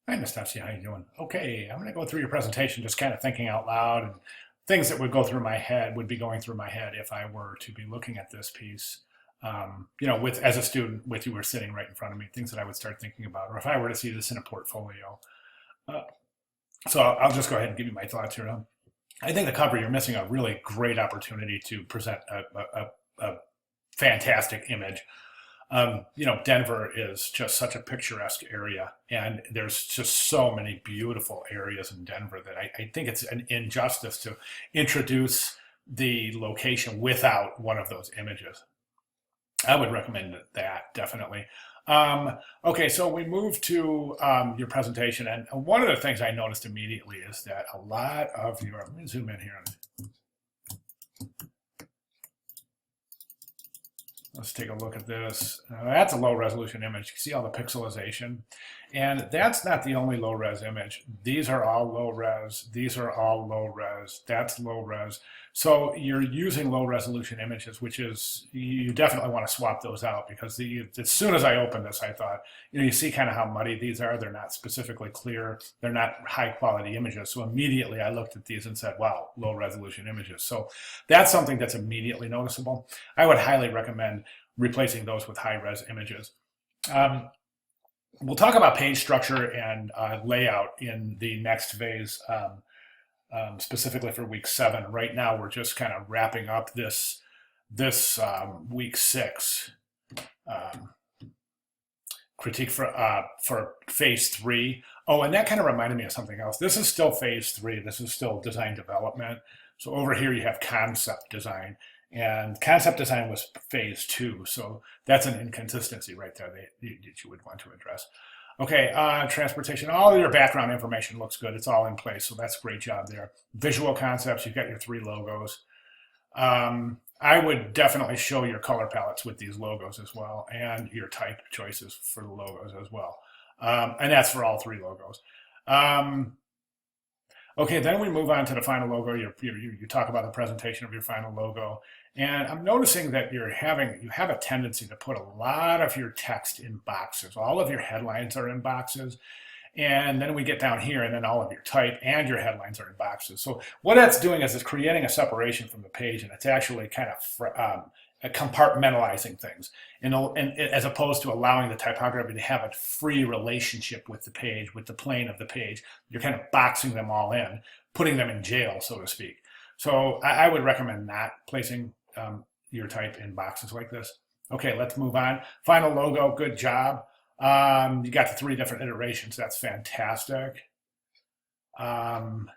Hi, Nastasia. How you doing? Okay, I'm going to go through your presentation, just kind of thinking out loud, and things that would go through my head would be going through my head if I were to be looking at this piece. With as a student, with you were sitting right in front of me, things that I would start thinking about, or if I were to see this in a portfolio. Uh, so I'll just go ahead and give you my thoughts here. I think the cover, you're missing a really great opportunity to present a fantastic image. Denver is just such a picturesque area, and there's just so many beautiful areas in Denver that I think it's an injustice to introduce the location without one of those images. I would recommend that definitely. Okay, so we move to your presentation, and one of the things I noticed immediately is that a lot of your, let me zoom in here. Let's take a look at this. That's a low resolution image. You see all the pixelization. And that's not the only low res image. These are all low res. These are all low res. That's low res. So you're using low resolution images, which is, you definitely want to swap those out because as soon as I opened this, I thought, you see kind of how muddy these are. They're not specifically clear. They're not high quality images. So immediately I looked at these and said, wow, low resolution images. So that's something that's immediately noticeable. I would highly recommend replacing those with high res images. Um, we'll talk about page structure and layout in the next phase, specifically for week 7. Right now, we're just kind of wrapping up this week 6 um, critique for phase 3. Oh, and that kind of reminded me of something else. This is still phase 3. This is still design development. So over here you have concept design, and concept design was phase 2. So that's an inconsistency right there that you would want to address. Okay, transportation, all of your background information looks good. It's all in place, so that's a great job there. Visual concepts, you've got your 3 logos. I would definitely show your color palettes with these logos as well, and your type choices for the logos as well. And that's for all 3 logos. Okay, then we move on to the final logo. You talk about the presentation of your final logo. And I'm noticing that you have a tendency to put a lot of your text in boxes. All of your headlines are in boxes. And then we get down here, and then all of your type and your headlines are in boxes. So what that's doing is it's creating a separation from the page, and it's actually kind of compartmentalizing things, and as opposed to allowing the typography to have a free relationship with the page, with the plane of the page. You're kind of boxing them all in, putting them in jail, so to speak. So I would recommend not placing your type in boxes like this. Okay, let's move on. Final logo, good job. You got the 3 different iterations. That's fantastic. Um,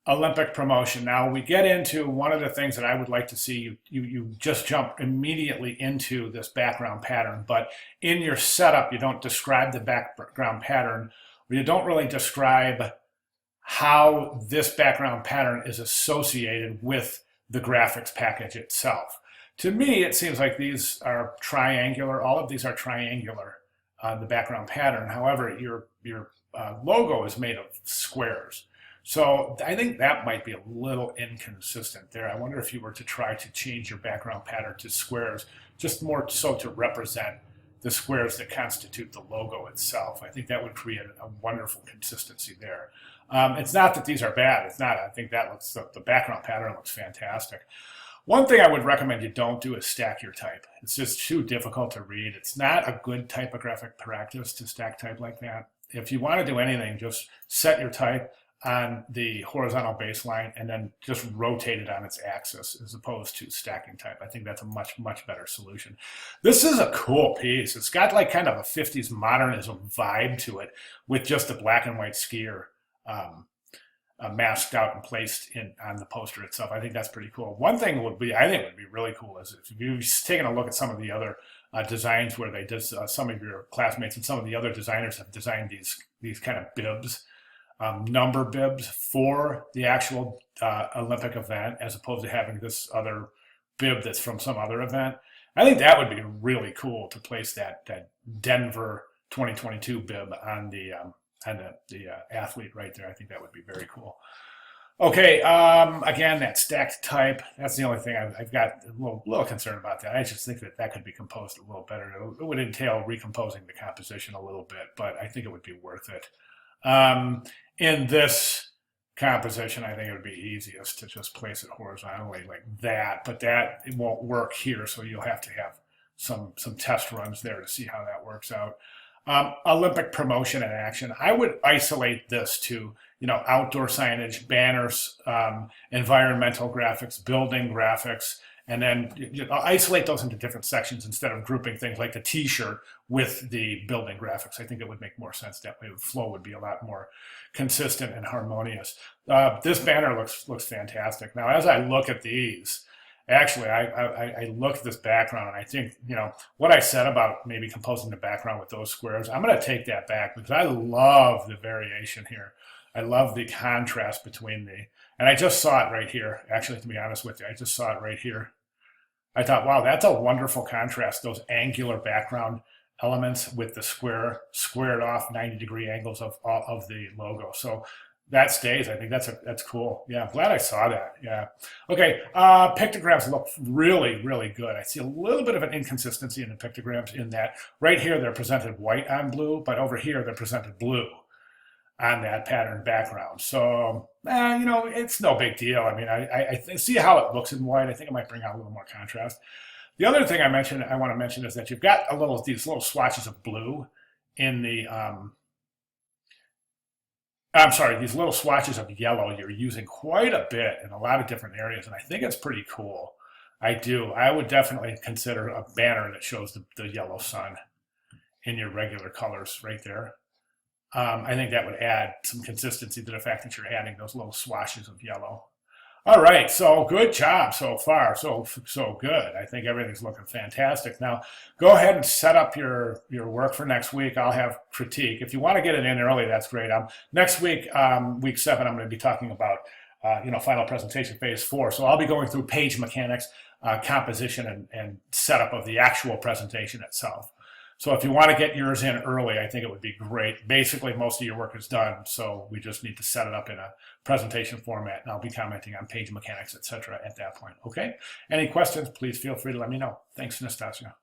Olympic promotion. Now we get into one of the things that I would like to see. You just jump immediately into this background pattern, but in your setup, you don't describe the background pattern, or you don't really describe how this background pattern is associated with the graphics package itself. To me, it seems like these are triangular. All of these are triangular, the background pattern. However, your logo is made of squares. So I think that might be a little inconsistent there. I wonder if you were to try to change your background pattern to squares, just more so to represent the squares that constitute the logo itself. I think that would create a wonderful consistency there. It's not that these are bad. It's not. I think that looks, the background pattern looks fantastic. One thing I would recommend you don't do is stack your type. It's just too difficult to read. It's not a good typographic practice to stack type like that. If you want to do anything, just set your type on the horizontal baseline and then just rotate it on its axis as opposed to stacking type. I think that's a much, much better solution. This is a cool piece. It's got like kind of a 50s modernism vibe to it with just a black and white skier masked out and placed in on the poster itself. I think that's pretty cool. One thing I think would be really cool is if you've taken a look at some of the other designs where they did, some of your classmates and some of the other designers have designed these kind of bibs, number bibs for the actual Olympic event, as opposed to having this other bib that's from some other event. I think that would be really cool to place that Denver 2022 bib on the athlete right there. I think that would be very cool. Okay, again, that stacked type, that's the only thing I've got a little concern about that. I just think that that could be composed a little better. It would entail recomposing the composition a little bit, but I think it would be worth it. Um, in this composition, I think it would be easiest to just place it horizontally like that, but that it won't work here, so you'll have to have some test runs there to see how that works out. Olympic promotion and action. I would isolate this to, outdoor signage, banners, environmental graphics, building graphics, and then isolate those into different sections instead of grouping things like the T-shirt with the building graphics. I think it would make more sense that way. The flow would be a lot more consistent and harmonious. This banner looks fantastic. Now, as I look at these, actually, I look at this background and I think, what I said about maybe composing the background with those squares, I'm going to take that back because I love the variation here. I love the contrast between and I just saw it right here. Actually, to be honest with you, I just saw it right here. I thought, wow, that's a wonderful contrast, those angular background elements with the squared off 90-degree angles of the logo. So that stays. I think that's cool. Yeah, I'm glad I saw that. Yeah. Okay. Pictograms look really, really good. I see a little bit of an inconsistency in the pictograms in that right here they're presented white on blue, but over here they're presented blue on that pattern background. So, it's no big deal. I mean, I see how it looks in white. I think it might bring out a little more contrast. The other thing I want to mention is that you've got these little swatches of blue in the I'm sorry, these little swatches of yellow you're using quite a bit in a lot of different areas, and I think it's pretty cool. I do. I would definitely consider a banner that shows the yellow sun in your regular colors right there. I think that would add some consistency to the fact that you're adding those little swatches of yellow. All right, so good job so far. So good. I think everything's looking fantastic. Now, go ahead and set up your work for next week. I'll have critique. If you want to get it in early, that's great. Next week, week 7, I'm going to be talking about final presentation phase 4. So I'll be going through page mechanics, composition, and setup of the actual presentation itself. So if you want to get yours in early, I think it would be great. Basically, most of your work is done, so we just need to set it up in a presentation format, and I'll be commenting on page mechanics, etc. at that point. Okay? Any questions, please feel free to let me know. Thanks, Nastasia.